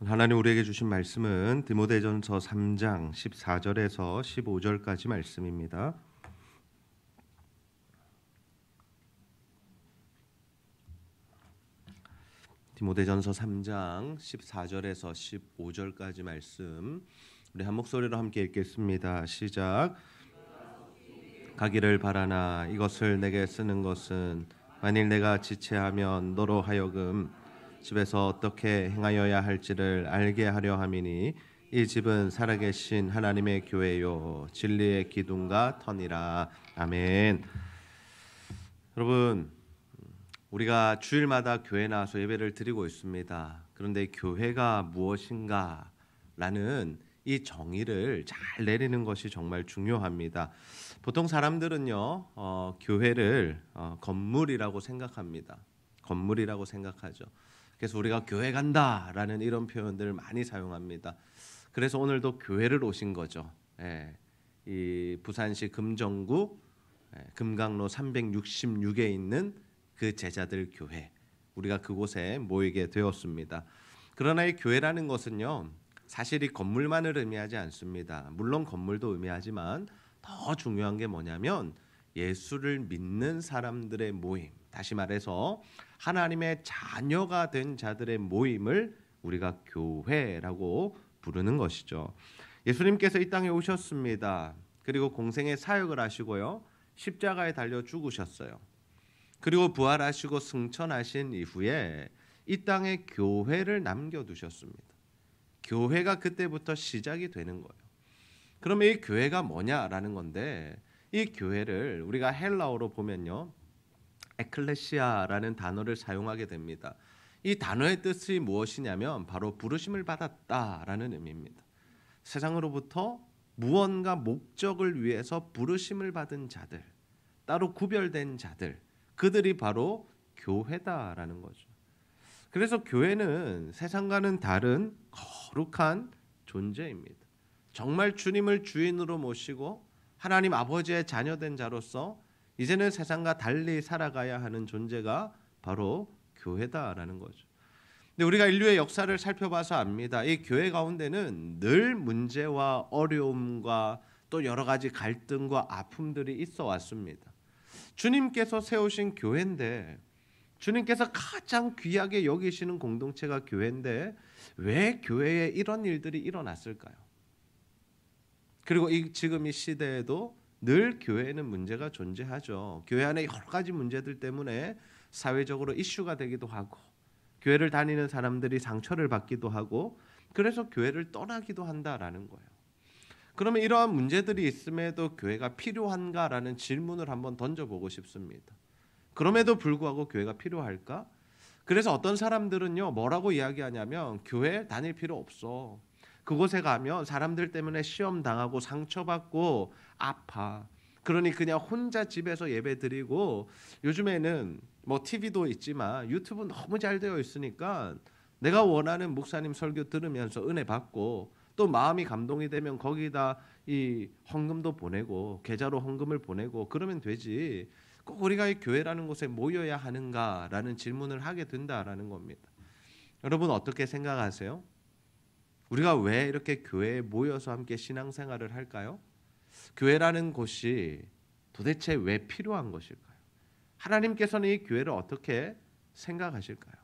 하나님 우리에게 주신 말씀은 디모데전서 3장 14절에서 15절까지 말씀입니다. 디모데전서 3장 14절에서 15절까지 말씀 우리 한 목소리로 함께 읽겠습니다. 시작. 가기를 바라나 이것을 내게 쓰는 것은 만일 내가 지체하면 너로 하여금 집에서 어떻게 행하여야 할지를 알게 하려 함이니 이 집은 살아계신 하나님의 교회요 진리의 기둥과 터니라. 아멘. 여러분, 우리가 주일마다 교회 나와서 예배를 드리고 있습니다. 그런데 교회가 무엇인가 라는 이 정의를 잘 내리는 것이 정말 중요합니다. 보통 사람들은요 교회를 건물이라고 생각합니다. 건물이라고 생각하죠. 그래서 우리가 교회 간다라는 이런 표현들을 많이 사용합니다. 그래서 오늘도 교회를 오신 거죠. 이 부산시 금정구 금강로 366에 있는 그 제자들 교회, 우리가 그곳에 모이게 되었습니다. 그러나 이 교회라는 것은요 사실 이 건물만을 의미하지 않습니다. 물론 건물도 의미하지만 더 중요한 게 뭐냐면 예수를 믿는 사람들의 모임, 다시 말해서 하나님의 자녀가 된 자들의 모임을 우리가 교회라고 부르는 것이죠. 예수님께서 이 땅에 오셨습니다. 그리고 공생의 사역을 하시고요 십자가에 달려 죽으셨어요. 그리고 부활하시고 승천하신 이후에 이 땅에 교회를 남겨두셨습니다. 교회가 그때부터 시작이 되는 거예요. 그러면 이 교회가 뭐냐라는 건데, 이 교회를 우리가 헬라어로 보면요 에클레시아라는 단어를 사용하게 됩니다. 이 단어의 뜻이 무엇이냐면 바로 부르심을 받았다라는 의미입니다. 세상으로부터 무언가 목적을 위해서 부르심을 받은 자들, 따로 구별된 자들, 그들이 바로 교회다라는 거죠. 그래서 교회는 세상과는 다른 거룩한 존재입니다. 정말 주님을 주인으로 모시고 하나님 아버지의 자녀된 자로서 이제는 세상과 달리 살아가야 하는 존재가 바로 교회다라는 거죠. 근데 우리가 인류의 역사를 살펴봐서 압니다. 이 교회 가운데는 늘 문제와 어려움과 또 여러 가지 갈등과 아픔들이 있어 왔습니다. 주님께서 세우신 교회인데, 주님께서 가장 귀하게 여기시는 공동체가 교회인데 왜 교회에 이런 일들이 일어났을까요? 그리고 지금 이 시대에도 늘 교회에는 문제가 존재하죠. 교회 안에 여러 가지 문제들 때문에 사회적으로 이슈가 되기도 하고, 교회를 다니는 사람들이 상처를 받기도 하고, 그래서 교회를 떠나기도 한다라는 거예요. 그러면 이러한 문제들이 있음에도 교회가 필요한가라는 질문을 한번 던져보고 싶습니다. 그럼에도 불구하고 교회가 필요할까? 그래서 어떤 사람들은요 뭐라고 이야기하냐면 교회 다닐 필요 없어. 그곳에 가면 사람들 때문에 시험 당하고 상처받고 아파. 그러니 그냥 혼자 집에서 예배 드리고, 요즘에는 뭐 TV도 있지만 유튜브 너무 잘 되어 있으니까 내가 원하는 목사님 설교 들으면서 은혜 받고, 또 마음이 감동이 되면 거기다 이 헌금도 보내고 계좌로 헌금을 보내고 그러면 되지, 꼭 우리가 이 교회라는 곳에 모여야 하는가라는 질문을 하게 된다라는 겁니다. 여러분 어떻게 생각하세요? 우리가 왜 이렇게 교회에 모여서 함께 신앙생활을 할까요? 교회라는 곳이 도대체 왜 필요한 것일까요? 하나님께서는 이 교회를 어떻게 생각하실까요?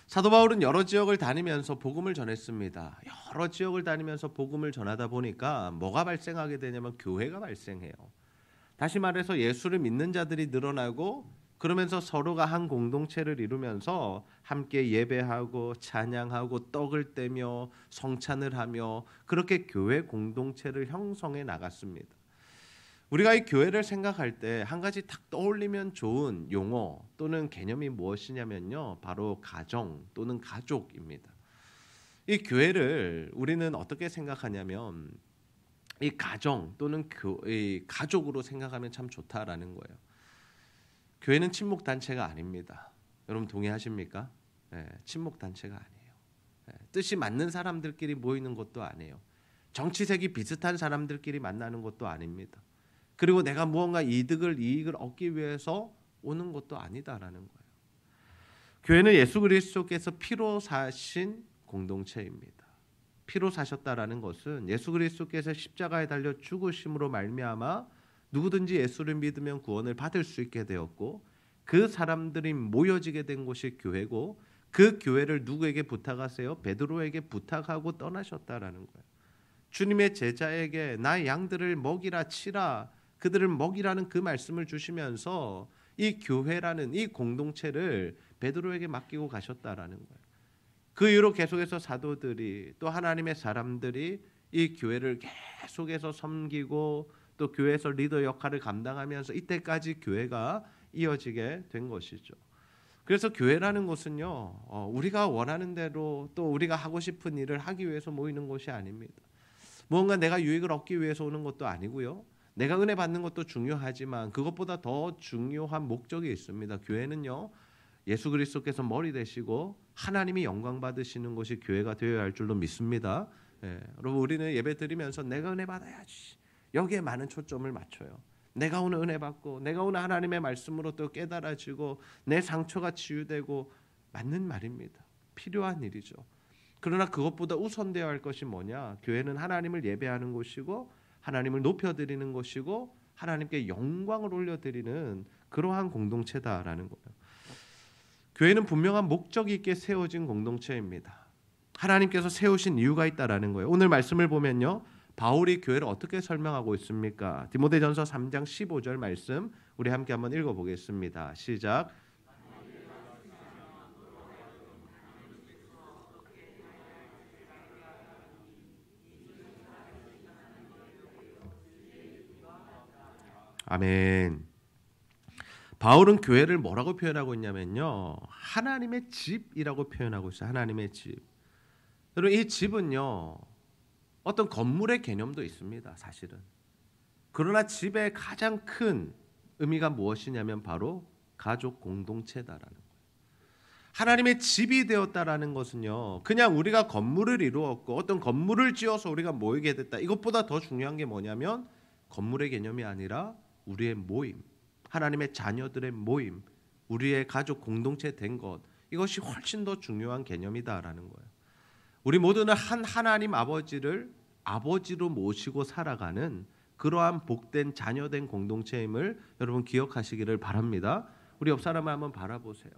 사도 바울은 여러 지역을 다니면서 복음을 전했습니다. 여러 지역을 다니면서 복음을 전하다 보니까 뭐가 발생하게 되냐면 교회가 발생해요. 다시 말해서 예수를 믿는 자들이 늘어나고, 그러면서 서로가 한 공동체를 이루면서 함께 예배하고 찬양하고 떡을 떼며 성찬을 하며 그렇게 교회 공동체를 형성해 나갔습니다. 우리가 이 교회를 생각할 때 한 가지 딱 떠올리면 좋은 용어 또는 개념이 무엇이냐면요 바로 가정 또는 가족입니다. 이 교회를 우리는 어떻게 생각하냐면 이 가정 또는 이 가족으로 생각하면 참 좋다라는 거예요. 교회는 친목 단체가 아닙니다. 여러분 동의하십니까? 친목 단체가 아니에요. 뜻이 맞는 사람들끼리 모이는 것도 아니에요. 정치색이 비슷한 사람들끼리 만나는 것도 아닙니다. 그리고 내가 무언가 이익을 얻기 위해서 오는 것도 아니다라는 거예요. 교회는 예수 그리스도께서 피로 사신 공동체입니다. 피로 사셨다라는 것은 예수 그리스도께서 십자가에 달려 죽으심으로 말미암아 누구든지 예수를 믿으면 구원을 받을 수 있게 되었고, 그 사람들이 모여지게 된 곳이 교회고, 그 교회를 누구에게 부탁하세요? 베드로에게 부탁하고 떠나셨다라는 거예요. 주님의 제자에게 나의 양들을 먹이라 치라, 그들을 먹이라는 그 말씀을 주시면서 이 교회라는 이 공동체를 베드로에게 맡기고 가셨다라는 거예요. 그 이후로 계속해서 사도들이 또 하나님의 사람들이 이 교회를 계속해서 섬기고 또 교회에서 리더 역할을 감당하면서 이때까지 교회가 이어지게 된 것이죠. 그래서 교회라는 것은요, 우리가 원하는 대로 또 우리가 하고 싶은 일을 하기 위해서 모이는 것이 아닙니다. 무언가 내가 유익을 얻기 위해서 오는 것도 아니고요. 내가 은혜 받는 것도 중요하지만 그것보다 더 중요한 목적이 있습니다. 교회는요, 예수 그리스도께서 머리 되시고 하나님이 영광 받으시는 것이 교회가 되어야 할 줄로 믿습니다. 여러분, 우리는 예배 드리면서 내가 은혜 받아야지, 여기에 많은 초점을 맞춰요. 내가 오늘 은혜 받고 내가 오늘 하나님의 말씀으로 또 깨달아지고 내 상처가 치유되고, 맞는 말입니다. 필요한 일이죠. 그러나 그것보다 우선되어야 할 것이 뭐냐? 교회는 하나님을 예배하는 곳이고 하나님을 높여드리는 곳이고 하나님께 영광을 올려드리는 그러한 공동체다라는 거예요. 교회는 분명한 목적이 있게 세워진 공동체입니다. 하나님께서 세우신 이유가 있다라는 거예요. 오늘 말씀을 보면요, 바울이 교회를 어떻게 설명하고 있습니까? 디모데전서 3장 15절 말씀 우리 함께 한번 읽어보겠습니다. 시작. 아멘. 바울은 교회를 뭐라고 표현하고 있냐면요, 하나님의 집이라고 표현하고 있어요. 하나님의 집. 여러분, 이 집은요, 어떤 건물의 개념도 있습니다. 사실은. 그러나 집의 가장 큰 의미가 무엇이냐면 바로 가족 공동체다라는 거예요. 하나님의 집이 되었다라는 것은요, 그냥 우리가 건물을 이루었고 어떤 건물을 지어서 우리가 모이게 됐다, 이것보다 더 중요한 게 뭐냐면 건물의 개념이 아니라 우리의 모임, 하나님의 자녀들의 모임, 우리의 가족 공동체 된 것, 이것이 훨씬 더 중요한 개념이다라는 거예요. 우리 모두는 한 하나님 아버지를 아버지로 모시고 살아가는 그러한 복된 자녀된 공동체임을 여러분 기억하시기를 바랍니다. 우리 옆 사람을 한번 바라보세요.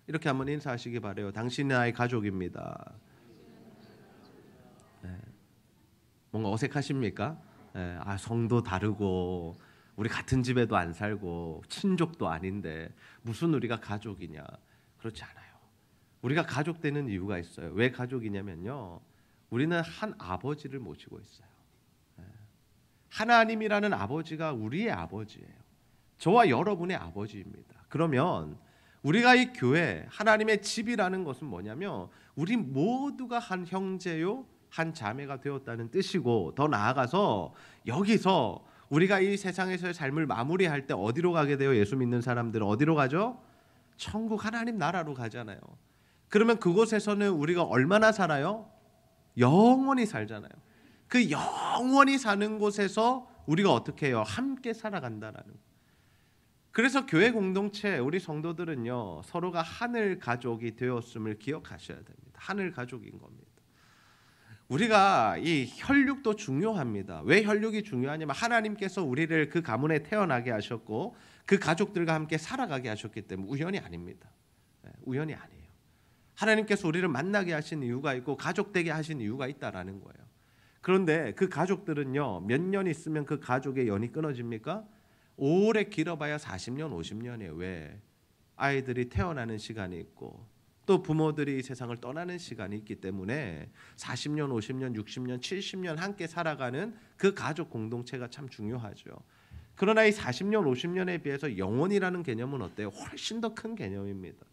이렇게 한번 인사하시기 바라요. 당신은 나의 가족입니다. 뭔가 어색하십니까? 성도 다르고 우리 같은 집에도 안 살고 친족도 아닌데 무슨 우리가 가족이냐? 그렇지 않아요. 우리가 가족 되는 이유가 있어요. 왜 가족이냐면요, 우리는 한 아버지를 모시고 있어요. 하나님이라는 아버지가 우리의 아버지예요. 저와 여러분의 아버지입니다. 그러면 우리가 이 교회, 하나님의 집이라는 것은 뭐냐면 우리 모두가 한 형제요 한 자매가 되었다는 뜻이고, 더 나아가서 여기서 우리가 이 세상에서의 삶을 마무리할 때 어디로 가게 돼요? 예수 믿는 사람들은 어디로 가죠? 천국 하나님 나라로 가잖아요. 그러면 그곳에서는 우리가 얼마나 살아요? 영원히 살잖아요. 그 영원히 사는 곳에서 우리가 어떻게 해요? 함께 살아간다라는 거예요. 그래서 교회 공동체, 우리 성도들은요, 서로가 하늘 가족이 되었음을 기억하셔야 됩니다. 하늘 가족인 겁니다. 우리가 이 혈육도 중요합니다. 왜 혈육이 중요하냐면 하나님께서 우리를 그 가문에 태어나게 하셨고 그 가족들과 함께 살아가게 하셨기 때문에 우연이 아닙니다. 우연이 아니에요. 하나님께서 우리를 만나게 하신 이유가 있고 가족 되게 하신 이유가 있다라는 거예요. 그런데 그 가족들은요, 몇 년 있으면 그 가족의 연이 끊어집니까? 오래 길어봐야 40년, 50년이에요. 왜? 아이들이 태어나는 시간이 있고 또 부모들이 이 세상을 떠나는 시간이 있기 때문에 40년, 50년, 60년, 70년 함께 살아가는 그 가족 공동체가 참 중요하죠. 그러나 이 40년, 50년에 비해서 영혼이라는 개념은 어때요? 훨씬 더 큰 개념입니다.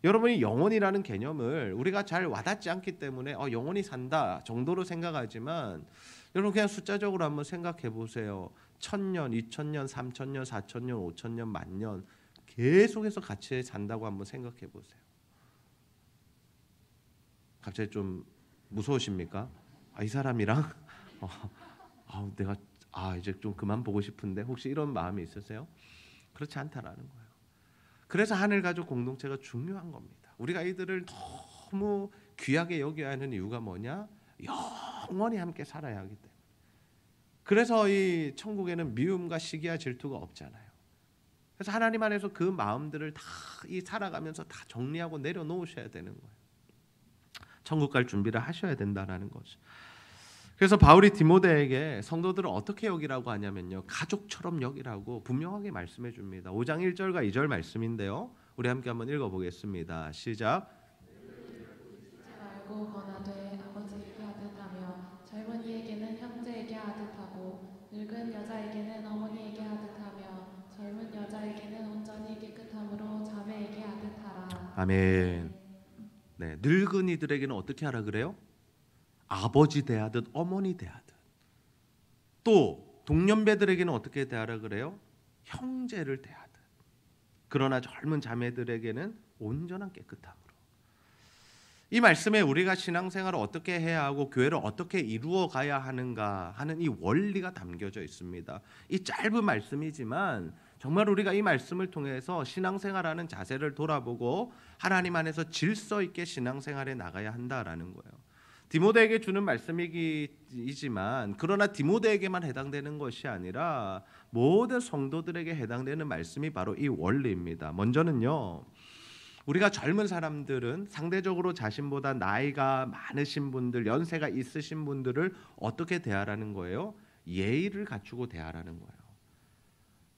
여러분이 영혼이라는 개념을 우리가 잘 와닿지 않기 때문에 영혼이 산다 정도로 생각하지만, 여러분 그냥 숫자적으로 한번 생각해 보세요. 1000년, 2000년, 3000년, 4000년, 5000년, 만년 계속해서 같이 산다고 한번 생각해 보세요. 갑자기 좀 무서우십니까? 이 사람이랑 내가 이제 좀 그만 보고 싶은데, 혹시 이런 마음이 있으세요? 그렇지 않다라는 거예요. 그래서 하늘 가족 공동체가 중요한 겁니다. 우리가 이들을 너무 귀하게 여겨야 하는 이유가 뭐냐? 영원히 함께 살아야 하기 때문에. 그래서 이 천국에는 미움과 시기와 질투가 없잖아요. 그래서 하나님 안에서 그 마음들을 다 이 살아가면서 다 정리하고 내려놓으셔야 되는 거예요. 천국 갈 준비를 하셔야 된다라는 거죠. 그래서 바울이 디모데에게 성도들을 어떻게 여기라고 하냐면요, 가족처럼 여기라고 분명하게 말씀해 줍니다. 5장 1절과 2절 말씀인데요, 우리 함께 한번 읽어보겠습니다. 시작. 알고 권하되 아버지에게 하듯하며 젊은이에게는 형제에게 하듯하고 늙은 여자에게는 어머니에게 하듯하며 젊은 여자에게는 온전히 깨끗함으로 자매에게 하듯하라. 아멘. 네, 늙은이들에게는 어떻게 하라 그래요? 아버지 대하듯 어머니 대하듯. 또 동년배들에게는 어떻게 대하라 그래요? 형제를 대하듯. 그러나 젊은 자매들에게는 온전한 깨끗함으로. 이 말씀에 우리가 신앙생활을 어떻게 해야 하고 교회를 어떻게 이루어 가야 하는가 하는 이 원리가 담겨져 있습니다. 이 짧은 말씀이지만 정말 우리가 이 말씀을 통해서 신앙생활하는 자세를 돌아보고 하나님 안에서 질서 있게 신앙생활에 나가야 한다라는 거예요. 디모데에게 주는 말씀이지만 그러나 디모데에게만 해당되는 것이 아니라 모든 성도들에게 해당되는 말씀이 바로 이 원리입니다. 먼저는요, 우리가 젊은 사람들은 상대적으로 자신보다 나이가 많으신 분들, 연세가 있으신 분들을 어떻게 대하라는 거예요? 예의를 갖추고 대하라는 거예요.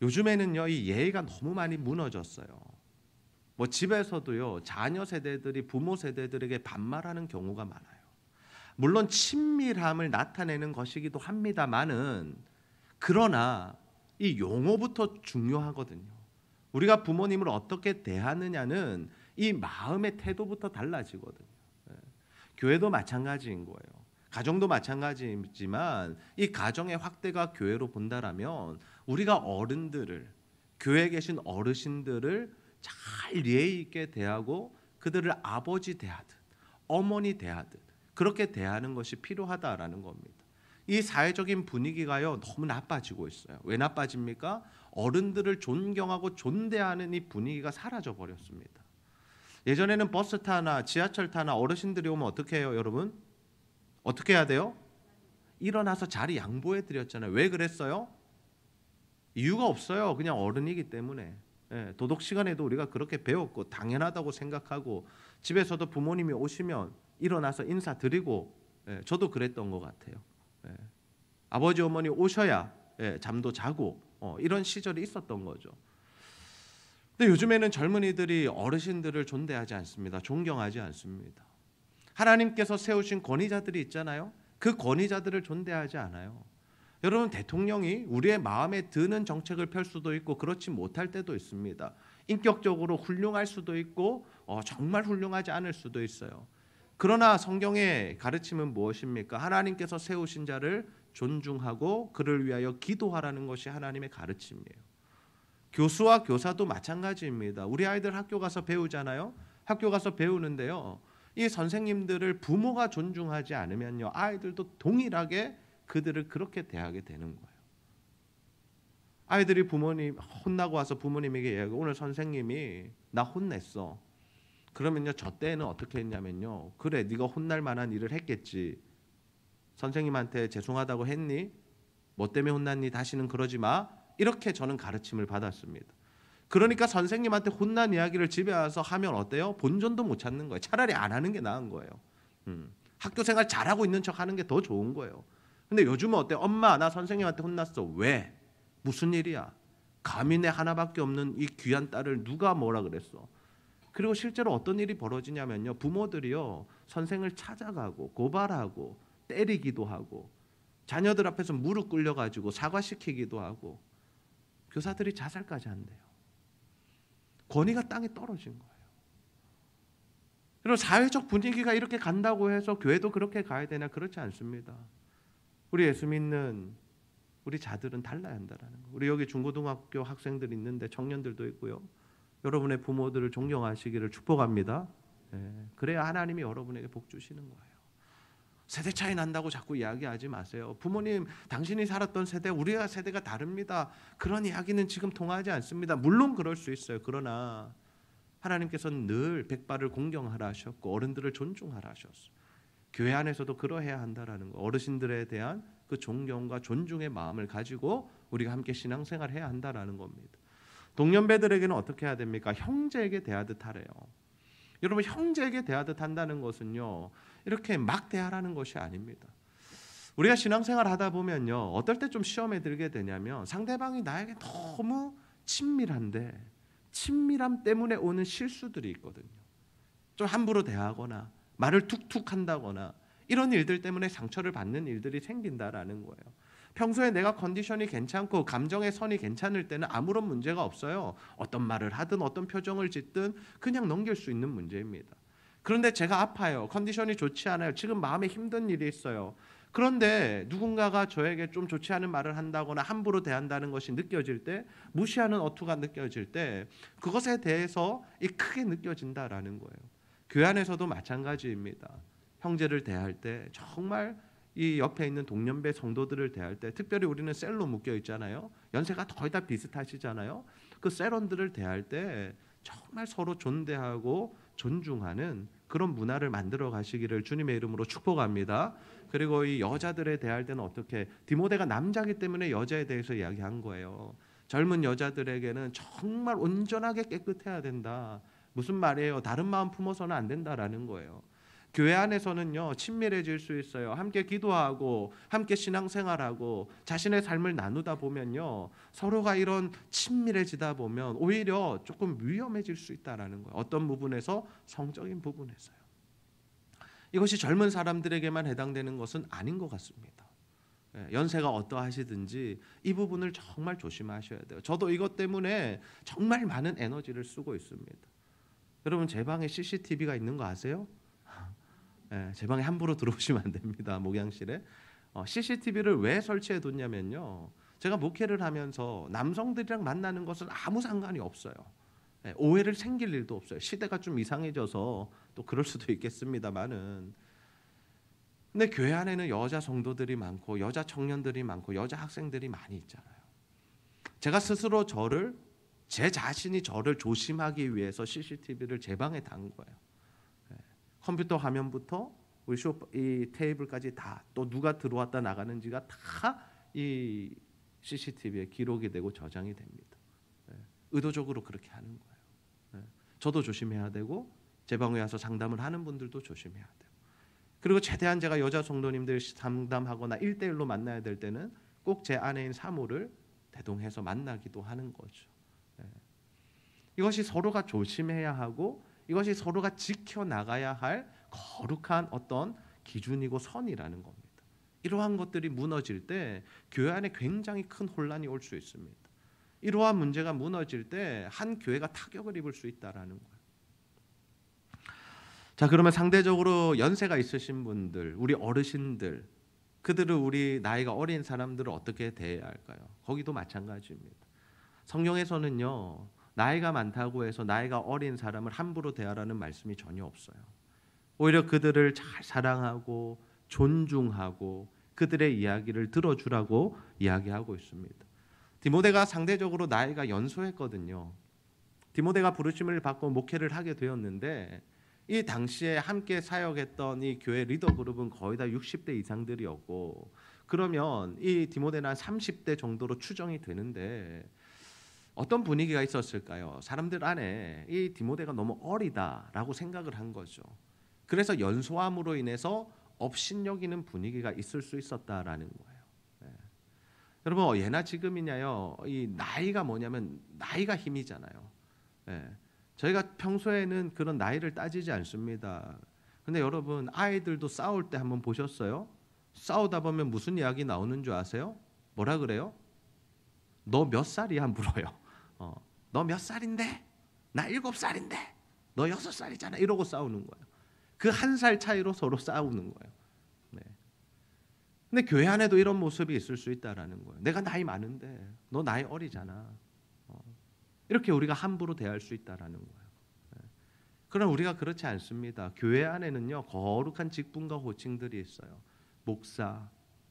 요즘에는요, 이 예의가 너무 많이 무너졌어요. 뭐 집에서도요, 자녀 세대들이 부모 세대들에게 반말하는 경우가 많아요. 물론 친밀함을 나타내는 것이기도 합니다만은, 그러나 이 용어부터 중요하거든요. 우리가 부모님을 어떻게 대하느냐는 이 마음의 태도부터 달라지거든요. 교회도 마찬가지인 거예요. 가정도 마찬가지지만 이 가정의 확대가 교회로 본다라면 우리가 어른들을, 교회에 계신 어르신들을 잘 예의 있게 대하고 그들을 아버지 대하듯 어머니 대하듯 그렇게 대하는 것이 필요하다라는 겁니다. 이 사회적인 분위기가요, 너무 나빠지고 있어요. 왜 나빠집니까? 어른들을 존경하고 존대하는 이 분위기가 사라져 버렸습니다. 예전에는 버스 타나 지하철 타나 어르신들이 오면 어떻게 해요, 여러분? 어떻게 해야 돼요? 일어나서 자리 양보해 드렸잖아요. 왜 그랬어요? 이유가 없어요. 그냥 어른이기 때문에. 도덕 시간에도 우리가 그렇게 배웠고 당연하다고 생각하고 집에서도 부모님이 오시면 일어나서 인사드리고, 저도 그랬던 것 같아요. 아버지 어머니 오셔야 잠도 자고 이런 시절이 있었던 거죠. 근데 요즘에는 젊은이들이 어르신들을 존대하지 않습니다. 존경하지 않습니다. 하나님께서 세우신 권위자들이 있잖아요. 그 권위자들을 존대하지 않아요. 여러분, 대통령이 우리의 마음에 드는 정책을 펼 수도 있고 그렇지 못할 때도 있습니다. 인격적으로 훌륭할 수도 있고 정말 훌륭하지 않을 수도 있어요. 그러나 성경의 가르침은 무엇입니까? 하나님께서 세우신 자를 존중하고 그를 위하여 기도하라는 것이 하나님의 가르침이에요. 교수와 교사도 마찬가지입니다. 우리 아이들 학교 가서 배우잖아요. 학교 가서 배우는데요, 이 선생님들을 부모가 존중하지 않으면요, 아이들도 동일하게 그들을 그렇게 대하게 되는 거예요. 아이들이 부모님 혼나고 와서 부모님에게 얘기하고, 오늘 선생님이 나 혼냈어. 그러면요, 저 때는 어떻게 했냐면요, 그래, 네가 혼날 만한 일을 했겠지. 선생님한테 죄송하다고 했니? 뭐 때문에 혼났니? 다시는 그러지 마. 이렇게 저는 가르침을 받았습니다. 그러니까 선생님한테 혼난 이야기를 집에 와서 하면 어때요? 본전도 못 찾는 거예요. 차라리 안 하는 게 나은 거예요. 학교 생활 잘하고 있는 척 하는 게 더 좋은 거예요. 근데 요즘은 어때요? 엄마, 나 선생님한테 혼났어. 왜? 무슨 일이야? 감히 내 하나밖에 없는 이 귀한 딸을 누가 뭐라 그랬어? 그리고 실제로 어떤 일이 벌어지냐면요, 부모들이요, 선생을 찾아가고 고발하고 때리기도 하고 자녀들 앞에서 무릎 꿇려가지고 사과시키기도 하고 교사들이 자살까지 한대요. 권위가 땅에 떨어진 거예요. 그리고 사회적 분위기가 이렇게 간다고 해서 교회도 그렇게 가야 되나? 그렇지 않습니다. 우리 예수 믿는 우리 자들은 달라야 한다라는 거. 우리 여기 중고등학교 학생들 있는데 청년들도 있고요. 여러분의 부모들을 존경하시기를 축복합니다. 그래야 하나님이 여러분에게 복 주시는 거예요. 세대 차이 난다고 자꾸 이야기하지 마세요. 부모님, 당신이 살았던 세대, 우리가 세대가 다릅니다. 그런 이야기는 지금 통하지 않습니다. 물론 그럴 수 있어요. 그러나 하나님께서는 늘 백발을 공경하라 하셨고 어른들을 존중하라 하셨어요. 교회 안에서도 그러해야 한다라는 거. 어르신들에 대한 그 존경과 존중의 마음을 가지고 우리가 함께 신앙생활해야 한다라는 겁니다. 동년배들에게는 어떻게 해야 됩니까? 형제에게 대하듯 하래요. 여러분, 형제에게 대하듯 한다는 것은요, 이렇게 막 대하라는 것이 아닙니다. 우리가 신앙생활 하다 보면요, 어떨 때 좀 시험에 들게 되냐면 상대방이 나에게 너무 친밀한데 친밀함 때문에 오는 실수들이 있거든요. 좀 함부로 대하거나 말을 툭툭 한다거나 이런 일들 때문에 상처를 받는 일들이 생긴다라는 거예요. 평소에 내가 컨디션이 괜찮고 감정의 선이 괜찮을 때는 아무런 문제가 없어요. 어떤 말을 하든 어떤 표정을 짓든 그냥 넘길 수 있는 문제입니다. 그런데 제가 아파요. 컨디션이 좋지 않아요. 지금 마음에 힘든 일이 있어요. 그런데 누군가가 저에게 좀 좋지 않은 말을 한다거나 함부로 대한다는 것이 느껴질 때, 무시하는 어투가 느껴질 때 그것에 대해서 크게 느껴진다라는 거예요. 교회 안에서도 마찬가지입니다. 형제를 대할 때 정말 이 옆에 있는 동년배 성도들을 대할 때, 특별히 우리는 셀로 묶여 있잖아요. 연세가 거의 다 비슷하시잖아요. 그 셀원들을 대할 때 정말 서로 존대하고 존중하는 그런 문화를 만들어 가시기를 주님의 이름으로 축복합니다. 그리고 이 여자들에 대할 때는 어떻게, 디모데가 남자기 때문에 여자에 대해서 이야기한 거예요. 젊은 여자들에게는 정말 온전하게 깨끗해야 된다. 무슨 말이에요? 다른 마음 품어서는 안 된다라는 거예요. 교회 안에서는요, 친밀해질 수 있어요. 함께 기도하고 함께 신앙생활하고 자신의 삶을 나누다 보면요, 서로가 이런 친밀해지다 보면 오히려 조금 위험해질 수 있다라는 거예요. 어떤 부분에서? 성적인 부분에서요. 이것이 젊은 사람들에게만 해당되는 것은 아닌 것 같습니다. 연세가 어떠하시든지 이 부분을 정말 조심하셔야 돼요. 저도 이것 때문에 정말 많은 에너지를 쓰고 있습니다. 여러분, 제 방에 CCTV가 있는 거 아세요? 제 방에 함부로 들어오시면 안 됩니다. 목양실에. CCTV를 왜 설치해 뒀냐면요, 제가 목회를 하면서 남성들이랑 만나는 것은 아무 상관이 없어요. 오해를 생길 일도 없어요. 시대가 좀 이상해져서 또 그럴 수도 있겠습니다만은, 근데 교회 안에는 여자 성도들이 많고 여자 청년들이 많고 여자 학생들이 많이 있잖아요. 제가 스스로 제 자신이 저를 조심하기 위해서 CCTV를 제 방에 단 거예요. 컴퓨터 화면부터 우리 이 테이블까지 다, 또 누가 들어왔다 나가는지가 다 이 CCTV에 기록이 되고 저장이 됩니다. 의도적으로 그렇게 하는 거예요. 저도 조심해야 되고 제 방에 와서 상담을 하는 분들도 조심해야 돼요. 그리고 최대한 제가 여자 성도님들 상담하거나 1대1로 만나야 될 때는 꼭 제 아내인 사모를 대동해서 만나기도 하는 거죠. 이것이 서로가 조심해야 하고 이것이 서로가 지켜나가야 할 거룩한 어떤 기준이고 선이라는 겁니다. 이러한 것들이 무너질 때 교회 안에 굉장히 큰 혼란이 올 수 있습니다. 이러한 문제가 무너질 때 한 교회가 타격을 입을 수 있다라는 거예요. 자, 그러면 상대적으로 연세가 있으신 분들, 우리 어르신들, 그들을 우리 나이가 어린 사람들을 어떻게 대해야 할까요? 거기도 마찬가지입니다. 성경에서는요, 나이가 많다고 해서 나이가 어린 사람을 함부로 대하라는 말씀이 전혀 없어요. 오히려 그들을 잘 사랑하고 존중하고 그들의 이야기를 들어주라고 이야기하고 있습니다. 디모데가 상대적으로 나이가 연소했거든요. 디모데가 부르심을 받고 목회를 하게 되었는데, 이 당시에 함께 사역했던 이 교회 리더 그룹은 거의 다 60대 이상들이었고, 그러면 이 디모데는 한 30대 정도로 추정이 되는데 어떤 분위기가 있었을까요? 사람들 안에 이 디모데가 너무 어리다라고 생각을 한 거죠. 그래서 연소함으로 인해서 업신여기는 분위기가 있을 수 있었다라는 거예요. 여러분, 예나 지금이냐요, 이 나이가 뭐냐면 나이가 힘이잖아요. 저희가 평소에는 그런 나이를 따지지 않습니다. 근데 여러분, 아이들도 싸울 때 한번 보셨어요? 싸우다 보면 무슨 이야기 나오는 줄 아세요? 뭐라 그래요? 너 몇 살이야? 물어요. 너 몇 살인데? 나 7살인데. 너 6살이잖아. 이러고 싸우는 거예요. 그 1살 차이로 서로 싸우는 거예요. 근데 교회 안에도 이런 모습이 있을 수 있다라는 거예요. 내가 나이 많은데 너 나이 어리잖아. 이렇게 우리가 함부로 대할 수 있다라는 거예요. 그러나 우리가 그렇지 않습니다. 교회 안에는요, 거룩한 직분과 호칭들이 있어요. 목사,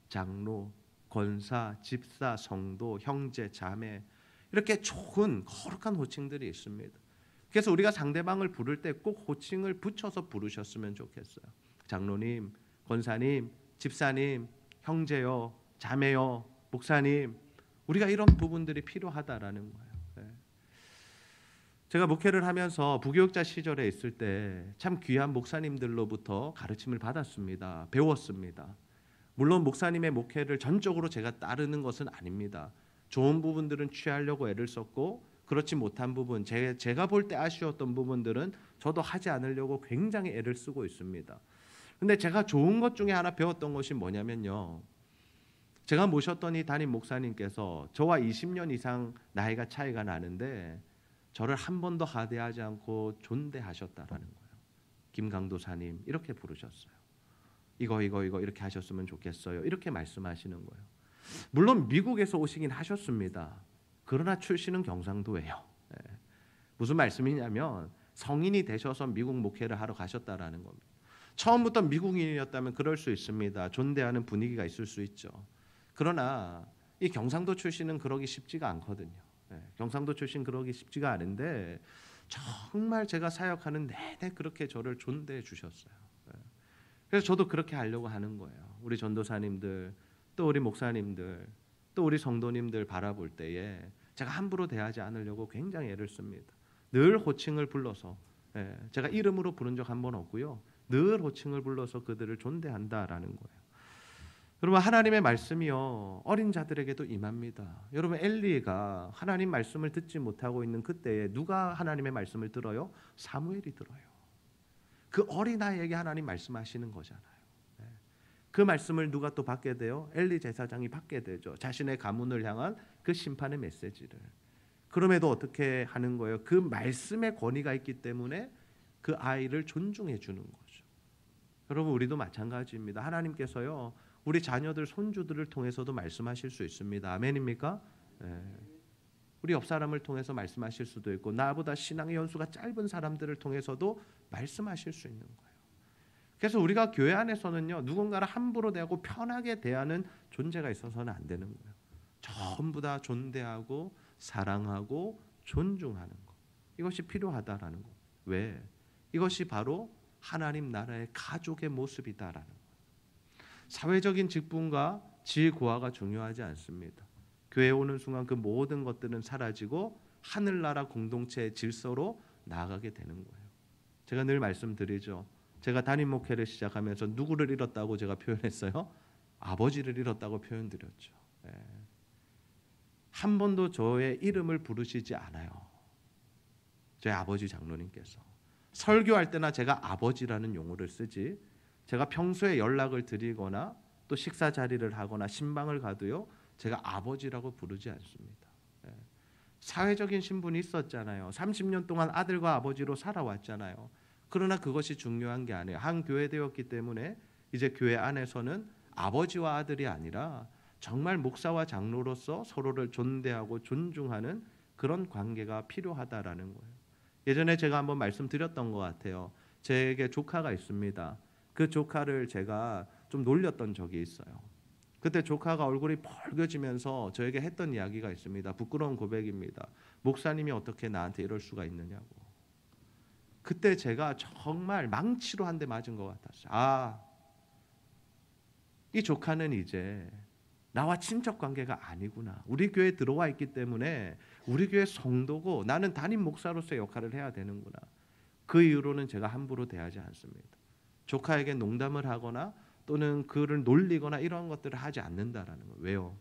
장로, 권사, 집사, 성도, 형제, 자매, 이렇게 좋은 거룩한 호칭들이 있습니다. 그래서 우리가 상대방을 부를 때 꼭 호칭을 붙여서 부르셨으면 좋겠어요. 장로님, 권사님, 집사님, 형제요, 자매요, 목사님, 우리가 이런 부분들이 필요하다라는 거예요. 제가 목회를 하면서 부교육자 시절에 있을 때 참 귀한 목사님들로부터 가르침을 받았습니다. 배웠습니다. 물론 목사님의 목회를 전적으로 제가 따르는 것은 아닙니다. 좋은 부분들은 취하려고 애를 썼고 그렇지 못한 부분, 제가 볼 때 아쉬웠던 부분들은 저도 하지 않으려고 굉장히 애를 쓰고 있습니다. 근데 제가 좋은 것 중에 하나 배웠던 것이 뭐냐면요, 제가 모셨던 이 담임 목사님께서 저와 20년 이상 나이가 차이가 나는데 저를 한 번도 하대하지 않고 존대하셨다라는 거예요. 김강도사님 이렇게 부르셨어요. 이거 이렇게 하셨으면 좋겠어요. 이렇게 말씀하시는 거예요. 물론 미국에서 오시긴 하셨습니다. 그러나 출신은 경상도예요. 무슨 말씀이냐면 성인이 되셔서 미국 목회를 하러 가셨다라는 겁니다. 처음부터 미국인이었다면 그럴 수 있습니다. 존대하는 분위기가 있을 수 있죠. 그러나 이 경상도 출신은 그러기 쉽지가 않거든요. 경상도 출신 그러기 쉽지가 않은데 정말 제가 사역하는 내내 그렇게 저를 존대해 주셨어요. 그래서 저도 그렇게 하려고 하는 거예요. 우리 전도사님들, 또 우리 목사님들, 또 우리 성도님들 바라볼 때에 제가 함부로 대하지 않으려고 굉장히 애를 씁니다. 늘 호칭을 불러서, 제가 이름으로 부른 적 한 번 없고요. 늘 호칭을 불러서 그들을 존대한다라는 거예요. 여러분, 하나님의 말씀이요 어린 자들에게도 임합니다. 여러분, 엘리가 하나님 말씀을 듣지 못하고 있는 그때에 누가 하나님의 말씀을 들어요? 사무엘이 들어요. 그 어린아이에게 하나님 말씀하시는 거잖아요. 그 말씀을 누가 또 받게 돼요? 엘리 제사장이 받게 되죠. 자신의 가문을 향한 그 심판의 메시지를. 그럼에도 어떻게 하는 거예요? 그 말씀의 권위가 있기 때문에 그 아이를 존중해 주는 거죠. 여러분, 우리도 마찬가지입니다. 하나님께서요 우리 자녀들, 손주들을 통해서도 말씀하실 수 있습니다. 아멘입니까? 우리 옆 사람을 통해서 말씀하실 수도 있고 나보다 신앙의 연수가 짧은 사람들을 통해서도 말씀하실 수 있는 거예요. 그래서 우리가 교회 안에서는요 누군가를 함부로 대하고 편하게 대하는 존재가 있어서는 안 되는 거예요. 전부 다 존대하고 사랑하고 존중하는 것, 이것이 필요하다라는 거. 왜? 이것이 바로 하나님 나라의 가족의 모습이다라는 거예요. 사회적인 직분과 지위 고하가 중요하지 않습니다. 교회에 오는 순간 그 모든 것들은 사라지고 하늘나라 공동체의 질서로 나아가게 되는 거예요. 제가 늘 말씀드리죠. 제가 담임 목회를 시작하면서 누구를 잃었다고 제가 표현했어요? 아버지를 잃었다고 표현드렸죠. 한 번도 저의 이름을 부르시지 않아요. 저희 아버지 장로님께서. 설교할 때나 제가 아버지라는 용어를 쓰지, 제가 평소에 연락을 드리거나 또 식사 자리를 하거나 신방을 가도요 제가 아버지라고 부르지 않습니다. 사회적인 신분이 있었잖아요. 30년 동안 아들과 아버지로 살아왔잖아요. 그러나 그것이 중요한 게 아니에요. 한 교회 되었기 때문에 이제 교회 안에서는 아버지와 아들이 아니라 정말 목사와 장로로서 서로를 존대하고 존중하는 그런 관계가 필요하다라는 거예요. 예전에 제가 한번 말씀드렸던 것 같아요. 제게 조카가 있습니다. 그 조카를 제가 좀 놀렸던 적이 있어요. 그때 조카가 얼굴이 벌개지면서 저에게 했던 이야기가 있습니다. 부끄러운 고백입니다. 목사님이 어떻게 나한테 이럴 수가 있느냐고. 그때 제가 정말 망치로 한 대 맞은 것 같았어요. 이 조카는 이제 나와 친척 관계가 아니구나. 우리 교회에 들어와 있기 때문에 우리 교회 성도고 나는 담임 목사로서의 역할을 해야 되는구나. 그 이후로는 제가 함부로 대하지 않습니다. 조카에게 농담을 하거나 또는 그를 놀리거나 이런 것들을 하지 않는다라는 거예요. 왜요?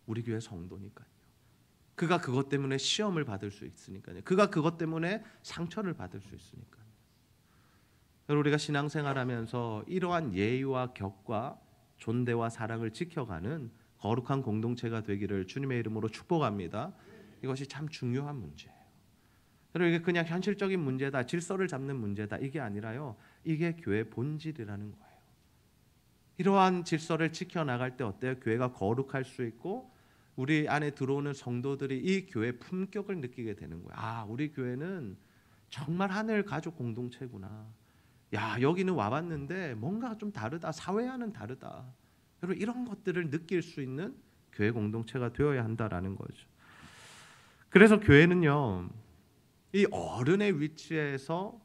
우리 교회 성도니까요. 그가 그것 때문에 시험을 받을 수 있으니까요. 그가 그것 때문에 상처를 받을 수 있으니까요. 여러분, 우리가 신앙생활하면서 이러한 예의와 격과 존대와 사랑을 지켜가는 거룩한 공동체가 되기를 주님의 이름으로 축복합니다. 이것이 참 중요한 문제예요. 여러분, 이게 그냥 현실적인 문제다, 질서를 잡는 문제다, 이게 아니라요. 이게 교회의 본질이라는 거예요. 이러한 질서를 지켜나갈 때 어때요? 교회가 거룩할 수 있고 우리 안에 들어오는 성도들이 이 교회의 품격을 느끼게 되는 거예요. 우리 교회는 정말 하늘 가족 공동체구나. 여기는 와봤는데 뭔가 좀 다르다. 사회와는 다르다. 여러분, 이런 것들을 느낄 수 있는 교회 공동체가 되어야 한다라는 거죠. 그래서 교회는요 이 어른의 위치에서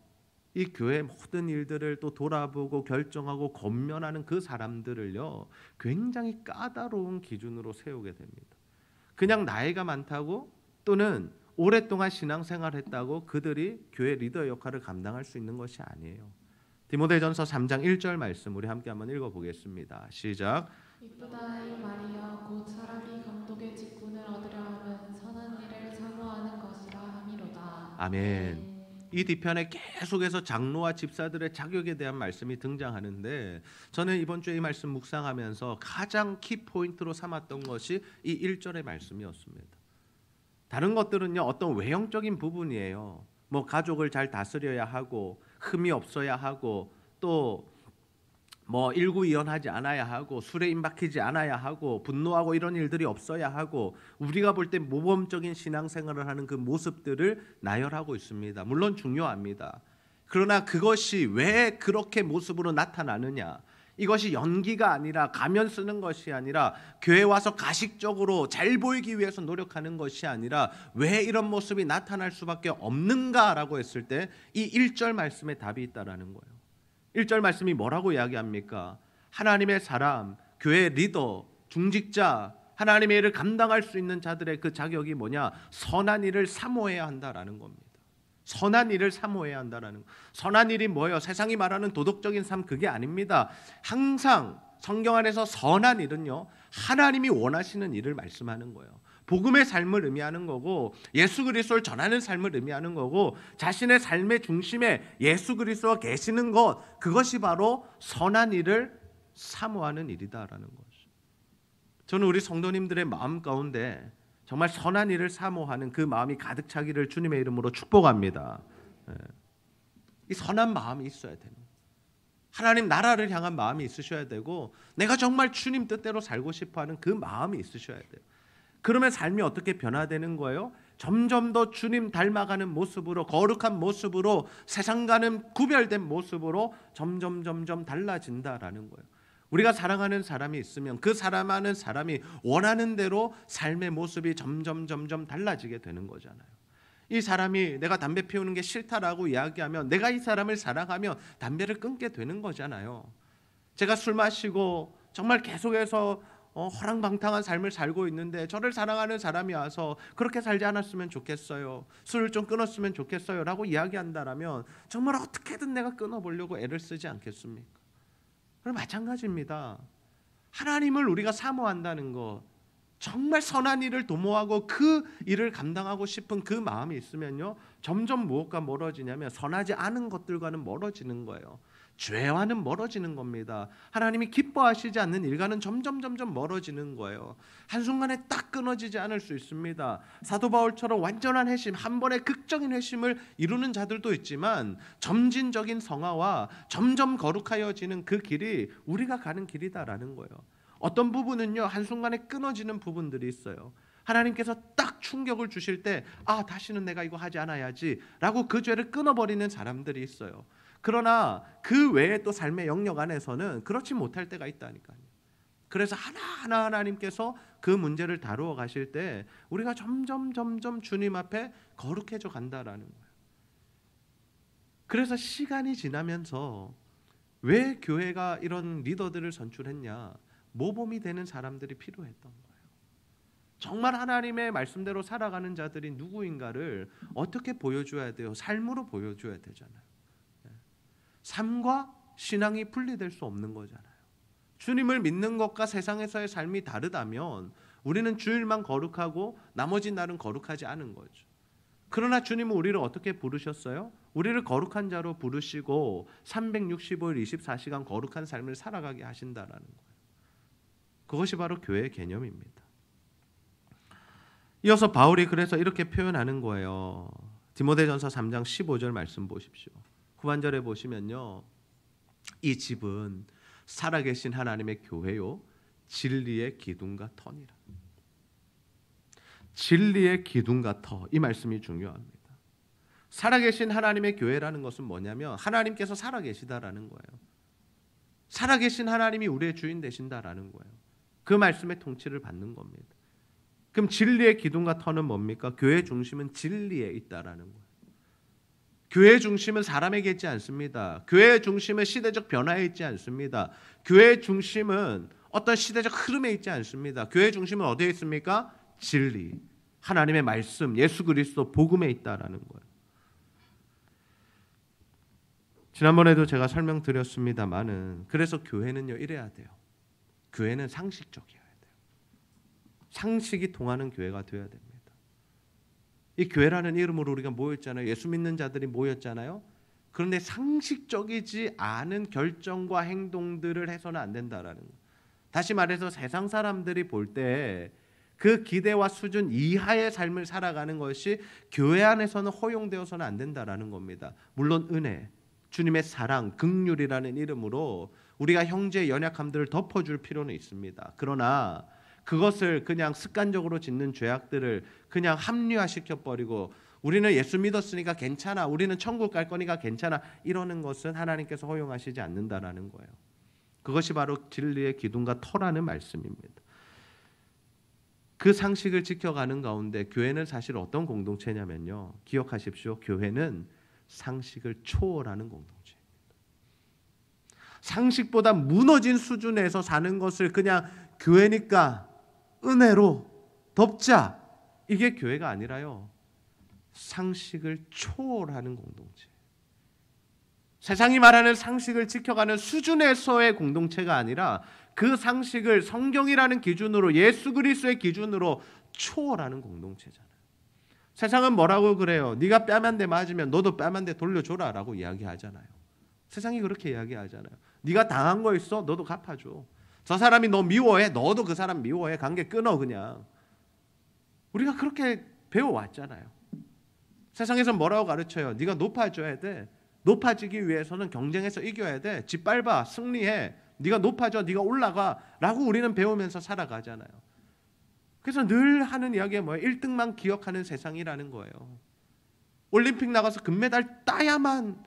이 교회 모든 일들을 또 돌아보고 결정하고 권면하는 그 사람들을요, 굉장히 까다로운 기준으로 세우게 됩니다. 그냥 나이가 많다고 또는 오랫동안 신앙생활했다고 그들이 교회 리더 역할을 감당할 수 있는 것이 아니에요. 디모데전서 3장 1절 말씀 우리 함께 한번 읽어보겠습니다. 시작. 이쁘다 이 말이여 곧 사람이 감독의 직분을 얻으려 하면 선한 일을 사모하는 것이라 함이로다. 아멘. 이 뒤편에 계속해서 장로와 집사들의 자격에 대한 말씀이 등장하는데 저는 이번 주에 이 말씀 묵상하면서 가장 키포인트로 삼았던 것이 이 1절의 말씀이었습니다. 다른 것들은요, 어떤 외형적인 부분이에요. 뭐 가족을 잘 다스려야 하고 흠이 없어야 하고 또 뭐 일구이연하지 않아야 하고 술에 임박히지 않아야 하고 분노하고 이런 일들이 없어야 하고 우리가 볼 때 모범적인 신앙생활을 하는 그 모습들을 나열하고 있습니다. 물론 중요합니다. 그러나 그것이 왜 그렇게 모습으로 나타나느냐? 이것이 연기가 아니라 가면 쓰는 것이 아니라 교회 와서 가식적으로 잘 보이기 위해서 노력하는 것이 아니라 왜 이런 모습이 나타날 수밖에 없는가라고 했을 때 이 1절 말씀에 답이 있다라는 거예요. 1절 말씀이 뭐라고 이야기합니까? 하나님의 사람, 교회 리더, 중직자, 하나님의 일을 감당할 수 있는 자들의 그 자격이 뭐냐? 선한 일을 사모해야 한다라는 겁니다. 선한 일을 사모해야 한다라는 거. 선한 일이 뭐예요? 세상이 말하는 도덕적인 삶 그게 아닙니다. 항상 성경 안에서 선한 일은요, 하나님이 원하시는 일을 말씀하는 거예요. 복음의 삶을 의미하는 거고 예수 그리스도를 전하는 삶을 의미하는 거고 자신의 삶의 중심에 예수 그리스도가 계시는 것, 그것이 바로 선한 일을 사모하는 일이다라는 거죠. 저는 우리 성도님들의 마음 가운데 정말 선한 일을 사모하는 그 마음이 가득 차기를 주님의 이름으로 축복합니다. 이 선한 마음이 있어야 되는 거예요. 하나님 나라를 향한 마음이 있으셔야 되고 내가 정말 주님 뜻대로 살고 싶어하는 그 마음이 있으셔야 돼요. 그러면 삶이 어떻게 변화되는 거예요? 점점 더 주님 닮아가는 모습으로, 거룩한 모습으로, 세상과는 구별된 모습으로 점점 달라진다라는 거예요. 우리가 사랑하는 사람이 있으면 그 사랑하는 사람이 원하는 대로 삶의 모습이 점점 달라지게 되는 거잖아요. 이 사람이 내가 담배 피우는 게 싫다라고 이야기하면 내가 이 사람을 사랑하면 담배를 끊게 되는 거잖아요. 제가 술 마시고 정말 계속해서 허랑방탕한 삶을 살고 있는데 저를 사랑하는 사람이 와서 그렇게 살지 않았으면 좋겠어요, 술을 좀 끊었으면 좋겠어요 라고 이야기한다라면 정말 어떻게든 내가 끊어보려고 애를 쓰지 않겠습니까? 그럼 마찬가지입니다. 하나님을 우리가 사모한다는 것, 정말 선한 일을 도모하고 그 일을 감당하고 싶은 그 마음이 있으면요, 점점 무엇과 멀어지냐면 선하지 않은 것들과는 멀어지는 거예요. 죄와는 멀어지는 겁니다. 하나님이 기뻐하시지 않는 일과는 점점 멀어지는 거예요. 한순간에 딱 끊어지지 않을 수 있습니다. 사도 바울처럼 완전한 회심, 한 번의 극적인 회심을 이루는 자들도 있지만 점진적인 성화와 점점 거룩하여지는 그 길이 우리가 가는 길이다라는 거예요. 어떤 부분은요, 한순간에 끊어지는 부분들이 있어요. 하나님께서 딱 충격을 주실 때 다시는 내가 이거 하지 않아야지 라고 그 죄를 끊어버리는 사람들이 있어요. 그러나 그 외에 또 삶의 영역 안에서는 그렇지 못할 때가 있다니까요. 그래서 하나하나 하나님께서 그 문제를 다루어 가실 때 우리가 점점 주님 앞에 거룩해져 간다라는 거예요. 그래서 시간이 지나면서 왜 교회가 이런 리더들을 선출했냐? 모범이 되는 사람들이 필요했던 거예요. 정말 하나님의 말씀대로 살아가는 자들이 누구인가를 어떻게 보여줘야 돼요? 삶으로 보여줘야 되잖아요. 삶과 신앙이 분리될 수 없는 거잖아요. 주님을 믿는 것과 세상에서의 삶이 다르다면 우리는 주일만 거룩하고 나머지 날은 거룩하지 않은 거죠. 그러나 주님은 우리를 어떻게 부르셨어요? 우리를 거룩한 자로 부르시고 365일 24시간 거룩한 삶을 살아가게 하신다라는 거예요. 그것이 바로 교회의 개념입니다. 이어서 바울이 그래서 이렇게 표현하는 거예요. 디모데전서 3장 15절 말씀 보십시오. 후반절에 보시면요, 이 집은 살아계신 하나님의 교회요 진리의 기둥과 터니라. 진리의 기둥과 터, 이 말씀이 중요합니다. 살아계신 하나님의 교회라는 것은 뭐냐면 하나님께서 살아계시다라는 거예요. 살아계신 하나님이 우리의 주인 되신다라는 거예요. 그 말씀의 통치를 받는 겁니다. 그럼 진리의 기둥과 터는 뭡니까? 교회 중심은 진리에 있다라는 거예요. 교회 중심은 사람에게 있지 않습니다. 교회 중심은 시대적 변화에 있지 않습니다. 교회 중심은 어떤 시대적 흐름에 있지 않습니다. 교회 중심은 어디에 있습니까? 진리, 하나님의 말씀, 예수 그리스도 복음에 있다라는 거예요. 지난번에도 제가 설명드렸습니다만은 그래서 교회는요 이래야 돼요. 교회는 상식적이어야 돼요. 상식이 통하는 교회가 되어야 됩니다. 이 교회라는 이름으로 우리가 모였잖아요. 예수 믿는 자들이 모였잖아요. 그런데 상식적이지 않은 결정과 행동들을 해서는 안 된다라는 거예요. 다시 말해서 세상 사람들이 볼 때 그 기대와 수준 이하의 삶을 살아가는 것이 교회 안에서는 허용되어서는 안 된다라는 겁니다. 물론 은혜, 주님의 사랑, 긍휼이라는 이름으로 우리가 형제의 연약함들을 덮어줄 필요는 있습니다. 그러나 그것을 그냥 습관적으로 짓는 죄악들을 그냥 합리화시켜버리고 우리는 예수 믿었으니까 괜찮아, 우리는 천국 갈 거니까 괜찮아, 이러는 것은 하나님께서 허용하시지 않는다라는 거예요. 그것이 바로 진리의 기둥과 터라는 말씀입니다. 그 상식을 지켜가는 가운데 교회는 사실 어떤 공동체냐면요, 기억하십시오. 교회는 상식을 초월하는 공동체입니다. 상식보다 무너진 수준에서 사는 것을 그냥 교회니까 은혜로 덮자, 이게 교회가 아니라요, 상식을 초월하는 공동체. 세상이 말하는 상식을 지켜가는 수준에서의 공동체가 아니라 그 상식을 성경이라는 기준으로, 예수 그리스도의 기준으로 초월하는 공동체잖아요. 세상은 뭐라고 그래요? 네가 뺨 한 대 맞으면 너도 뺨 한 대 돌려줘라 라고 이야기하잖아요. 세상이 그렇게 이야기하잖아요. 네가 당한 거 있어? 너도 갚아줘. 저 사람이 너 미워해? 너도 그 사람 미워해. 관계 끊어 그냥. 우리가 그렇게 배워왔잖아요. 세상에서 뭐라고 가르쳐요? 네가 높아져야 돼. 높아지기 위해서는 경쟁에서 이겨야 돼. 짓밟아, 승리해. 네가 높아져, 네가 올라가 라고 우리는 배우면서 살아가잖아요. 그래서 늘 하는 이야기가 뭐예요? 1등만 기억하는 세상이라는 거예요. 올림픽 나가서 금메달 따야만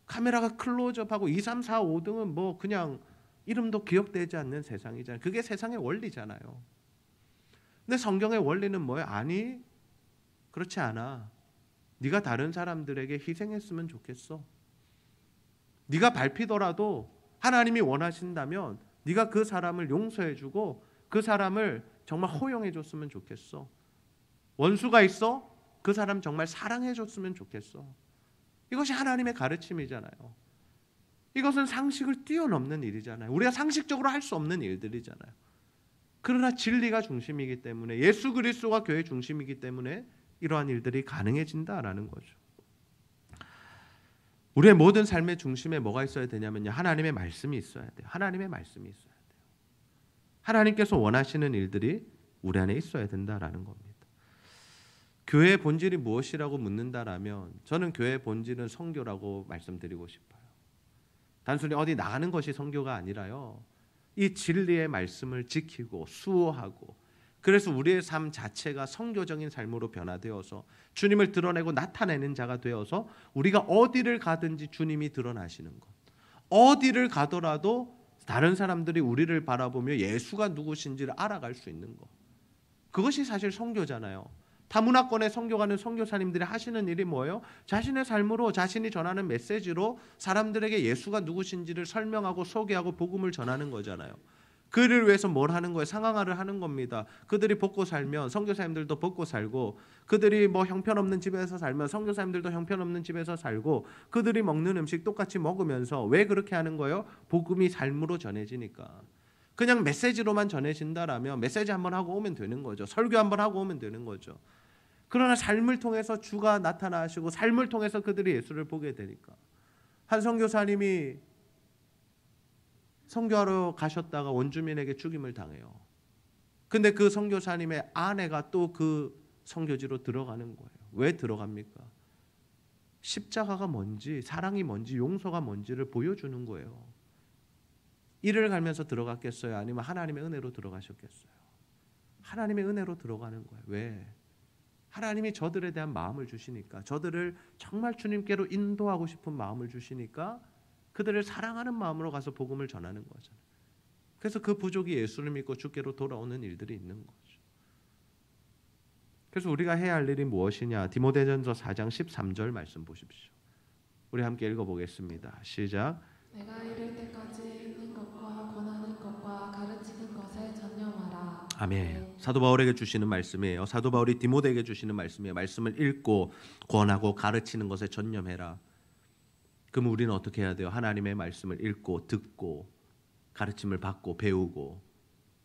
카메라가 클로즈업하고 2, 3, 4, 5등은 뭐 그냥 이름도 기억되지 않는 세상이잖아요. 그게 세상의 원리잖아요. 근데 성경의 원리는 뭐예요? 아니, 그렇지 않아. 네가 다른 사람들에게 희생했으면 좋겠어. 네가 밟히더라도 하나님이 원하신다면 네가 그 사람을 용서해주고 그 사람을 정말 허용해줬으면 좋겠어. 원수가 있어? 그 사람 정말 사랑해줬으면 좋겠어. 이것이 하나님의 가르침이잖아요. 이것은 상식을 뛰어넘는 일이잖아요. 우리가 상식적으로 할 수 없는 일들이잖아요. 그러나 진리가 중심이기 때문에, 예수 그리스도가 교회 중심이기 때문에 이러한 일들이 가능해진다라는 거죠. 우리의 모든 삶의 중심에 뭐가 있어야 되냐면요, 하나님의 말씀이 있어야 돼요. 하나님의 말씀이 있어야 돼요. 하나님께서 원하시는 일들이 우리 안에 있어야 된다라는 겁니다. 교회의 본질이 무엇이라고 묻는다라면 저는 교회의 본질은 선교라고 말씀드리고 싶어요. 단순히 어디 나가는 것이 선교가 아니라요, 이 진리의 말씀을 지키고 수호하고, 그래서 우리의 삶 자체가 선교적인 삶으로 변화되어서 주님을 드러내고 나타내는 자가 되어서 우리가 어디를 가든지 주님이 드러나시는 것, 어디를 가더라도 다른 사람들이 우리를 바라보며 예수가 누구신지를 알아갈 수 있는 것, 그것이 사실 선교잖아요. 타문화권에 선교가는 선교사님들이 하시는 일이 뭐예요? 자신의 삶으로, 자신이 전하는 메시지로 사람들에게 예수가 누구신지를 설명하고 소개하고 복음을 전하는 거잖아요. 그를 위해서 뭘 하는 거예요? 상황화를 하는 겁니다. 그들이 먹고 살면 선교사님들도 먹고 살고, 그들이 뭐 형편없는 집에서 살면 선교사님들도 형편없는 집에서 살고, 그들이 먹는 음식 똑같이 먹으면서, 왜 그렇게 하는 거예요? 복음이 삶으로 전해지니까. 그냥 메시지로만 전해진다라면 메시지 한번 하고 오면 되는 거죠. 설교 한번 하고 오면 되는 거죠. 그러나 삶을 통해서 주가 나타나시고 삶을 통해서 그들이 예수를 보게 되니까. 한 선교사님이 선교하러 가셨다가 원주민에게 죽임을 당해요. 근데 그 선교사님의 아내가 또 그 선교지로 들어가는 거예요. 왜 들어갑니까? 십자가가 뭔지, 사랑이 뭔지, 용서가 뭔지를 보여주는 거예요. 일을 갈면서 들어갔겠어요? 아니면 하나님의 은혜로 들어가셨겠어요? 하나님의 은혜로 들어가는 거예요. 왜? 하나님이 저들에 대한 마음을 주시니까, 저들을 정말 주님께로 인도하고 싶은 마음을 주시니까 그들을 사랑하는 마음으로 가서 복음을 전하는 거잖아요. 그래서 그 부족이 예수를 믿고 주께로 돌아오는 일들이 있는 거죠. 그래서 우리가 해야 할 일이 무엇이냐? 디모데전서 4장 13절 말씀 보십시오. 우리 함께 읽어보겠습니다. 시작. 내가 이를 때까지 있는 것과 권하는 것과 가르치는 것에 전념하라. 아멘. 사도 바울에게 주시는 말씀이에요. 사도 바울이 디모데에게 주시는 말씀이에요. 말씀을 읽고 권하고 가르치는 것에 전념해라. 그럼 우리는 어떻게 해야 돼요? 하나님의 말씀을 읽고 듣고 가르침을 받고 배우고,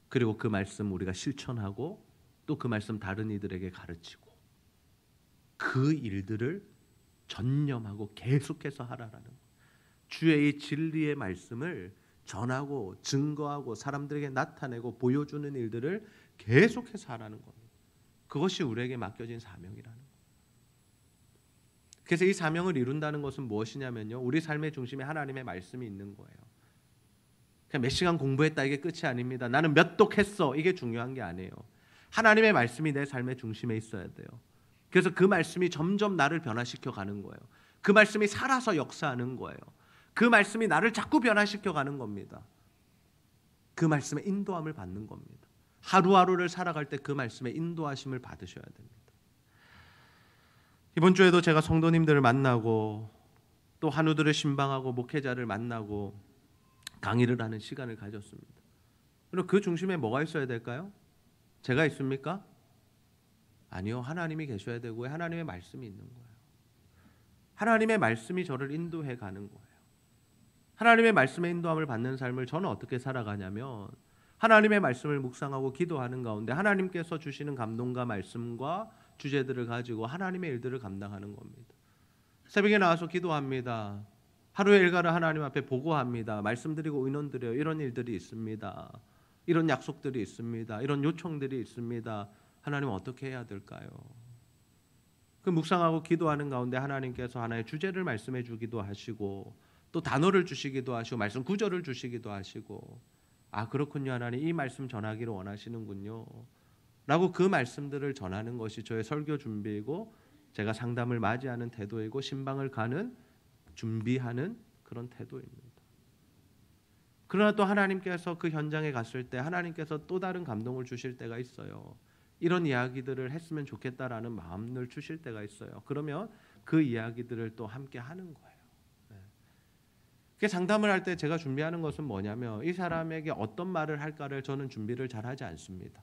그리고 그 말씀 우리가 실천하고 또 그 말씀 다른 이들에게 가르치고, 그 일들을 전념하고 계속해서 하라라는 거예요. 주의 이 진리의 말씀을 전하고 증거하고 사람들에게 나타내고 보여주는 일들을 계속해서 하라는 겁니다. 그것이 우리에게 맡겨진 사명이라는 거예요. 그래서 이 사명을 이룬다는 것은 무엇이냐면요, 우리 삶의 중심에 하나님의 말씀이 있는 거예요. 그냥 몇 시간 공부했다 이게 끝이 아닙니다. 나는 몇 독했어 이게 중요한 게 아니에요. 하나님의 말씀이 내 삶의 중심에 있어야 돼요. 그래서 그 말씀이 점점 나를 변화시켜 가는 거예요. 그 말씀이 살아서 역사하는 거예요. 그 말씀이 나를 자꾸 변화시켜 가는 겁니다. 그 말씀의 인도함을 받는 겁니다. 하루하루를 살아갈 때 그 말씀의 인도하심을 받으셔야 됩니다. 이번 주에도 제가 성도님들을 만나고 또 한우들을 신방하고 목회자를 만나고 강의를 하는 시간을 가졌습니다. 그럼 그 중심에 뭐가 있어야 될까요? 제가 있습니까? 아니요. 하나님이 계셔야 되고요. 하나님의 말씀이 있는 거예요. 하나님의 말씀이 저를 인도해 가는 거예요. 하나님의 말씀의 인도함을 받는 삶을 저는 어떻게 살아가냐면, 하나님의 말씀을 묵상하고 기도하는 가운데 하나님께서 주시는 감동과 말씀과 주제들을 가지고 하나님의 일들을 감당하는 겁니다. 새벽에 나와서 기도합니다. 하루의 일과를 하나님 앞에 보고합니다. 말씀드리고 의논드려요. 이런 일들이 있습니다. 이런 약속들이 있습니다. 이런 요청들이 있습니다. 하나님 어떻게 해야 될까요? 그 묵상하고 기도하는 가운데 하나님께서 하나의 주제를 말씀해 주기도 하시고, 또 단어를 주시기도 하시고, 말씀 구절을 주시기도 하시고, 아 그렇군요 하나님, 이 말씀 전하기를 원하시는군요 라고 그 말씀들을 전하는 것이 저의 설교 준비이고, 제가 상담을 맞이하는 태도이고, 신방을 가는 준비하는 그런 태도입니다. 그러나 또 하나님께서 그 현장에 갔을 때 하나님께서 또 다른 감동을 주실 때가 있어요. 이런 이야기들을 했으면 좋겠다라는 마음을 주실 때가 있어요. 그러면 그 이야기들을 또 함께 하는 거예요. 상담을 할 때 제가 준비하는 것은 뭐냐면, 이 사람에게 어떤 말을 할까를 저는 준비를 잘 하지 않습니다.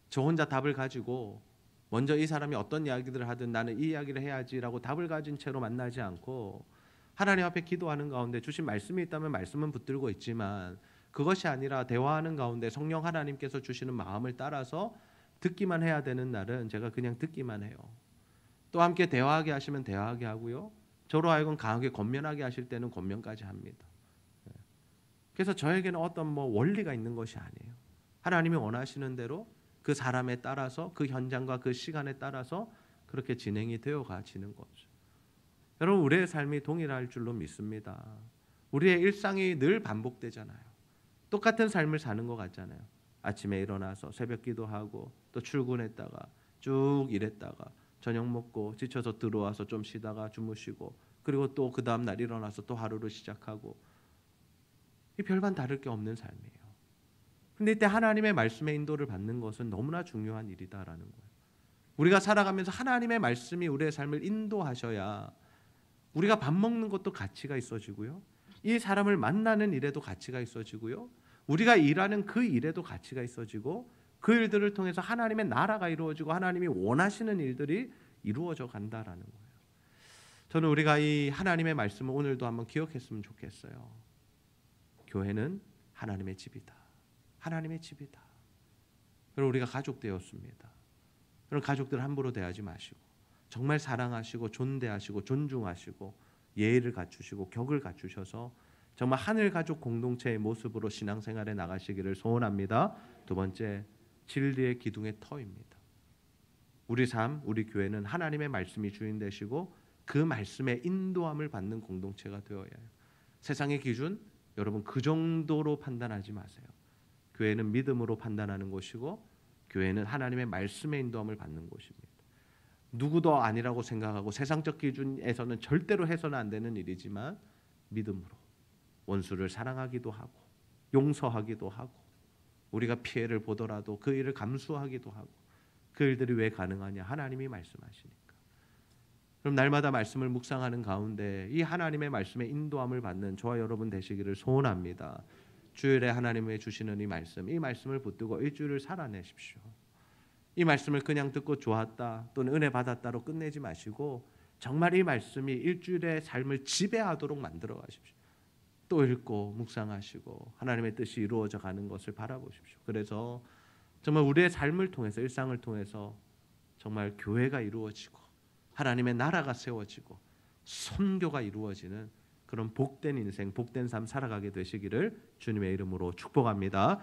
저 혼자 답을 가지고 먼저 이 사람이 어떤 이야기들을 하든 나는 이 이야기를 해야지라고 답을 가진 채로 만나지 않고, 하나님 앞에 기도하는 가운데 주신 말씀이 있다면 말씀은 붙들고 있지만, 그것이 아니라 대화하는 가운데 성령 하나님께서 주시는 마음을 따라서 듣기만 해야 되는 날은 제가 그냥 듣기만 해요. 또 함께 대화하게 하시면 대화하게 하고요, 저로 하여금 강하게 권면하게 하실 때는 권면까지 합니다. 그래서 저에게는 어떤 원리가 있는 것이 아니에요. 하나님이 원하시는 대로 그 사람에 따라서, 그 현장과 그 시간에 따라서 그렇게 진행이 되어 가지는 거죠. 여러분, 우리의 삶이 동일할 줄로 믿습니다. 우리의 일상이 늘 반복되잖아요. 똑같은 삶을 사는 것 같잖아요. 아침에 일어나서 새벽 기도하고 또 출근했다가 쭉 일했다가 저녁 먹고 지쳐서 들어와서 좀 쉬다가 주무시고, 그리고 또 그 다음 날 일어나서 또 하루를 시작하고, 이 별반 다를 게 없는 삶이에요. 근데 이때 하나님의 말씀의 인도를 받는 것은 너무나 중요한 일이다라는 거예요. 우리가 살아가면서 하나님의 말씀이 우리의 삶을 인도하셔야 우리가 밥 먹는 것도 가치가 있어지고요, 이 사람을 만나는 일에도 가치가 있어지고요, 우리가 일하는 그 일에도 가치가 있어지고, 그 일들을 통해서 하나님의 나라가 이루어지고 하나님이 원하시는 일들이 이루어져 간다라는 거예요. 저는 우리가 이 하나님의 말씀을 오늘도 한번 기억했으면 좋겠어요. 교회는 하나님의 집이다. 하나님의 집이다. 여러분, 우리가 가족 되었습니다. 여러분, 가족들 함부로 대하지 마시고 정말 사랑하시고 존대하시고 존중하시고 예의를 갖추시고 격을 갖추셔서 정말 하늘 가족 공동체의 모습으로 신앙생활에 나가시기를 소원합니다. 두 번째, 진리의 기둥의 터입니다. 우리 삶, 우리 교회는 하나님의 말씀이 주인 되시고 그 말씀의 인도함을 받는 공동체가 되어야 해요. 세상의 기준, 여러분 그 정도로 판단하지 마세요. 교회는 믿음으로 판단하는 곳이고, 교회는 하나님의 말씀의 인도함을 받는 곳입니다. 누구도 아니라고 생각하고 세상적 기준에서는 절대로 해서는 안 되는 일이지만, 믿음으로 원수를 사랑하기도 하고 용서하기도 하고, 우리가 피해를 보더라도 그 일을 감수하기도 하고, 그 일들이 왜 가능하냐? 하나님이 말씀하시니까. 그럼 날마다 말씀을 묵상하는 가운데 이 하나님의 말씀에 인도함을 받는 저와 여러분 되시기를 소원합니다. 주일에 하나님의 주시는 이 말씀을 붙들고 일주일을 살아내십시오. 이 말씀을 그냥 듣고 좋았다 또는 은혜 받았다로 끝내지 마시고 정말 이 말씀이 일주일의 삶을 지배하도록 만들어 가십시오. 또 읽고 묵상하시고 하나님의 뜻이 이루어져 가는 것을 바라보십시오. 그래서 정말 우리의 삶을 통해서 일상을 통해서 정말 교회가 이루어지고 하나님의 나라가 세워지고 선교가 이루어지는 그런 복된 인생, 복된 삶 살아가게 되시기를 주님의 이름으로 축복합니다.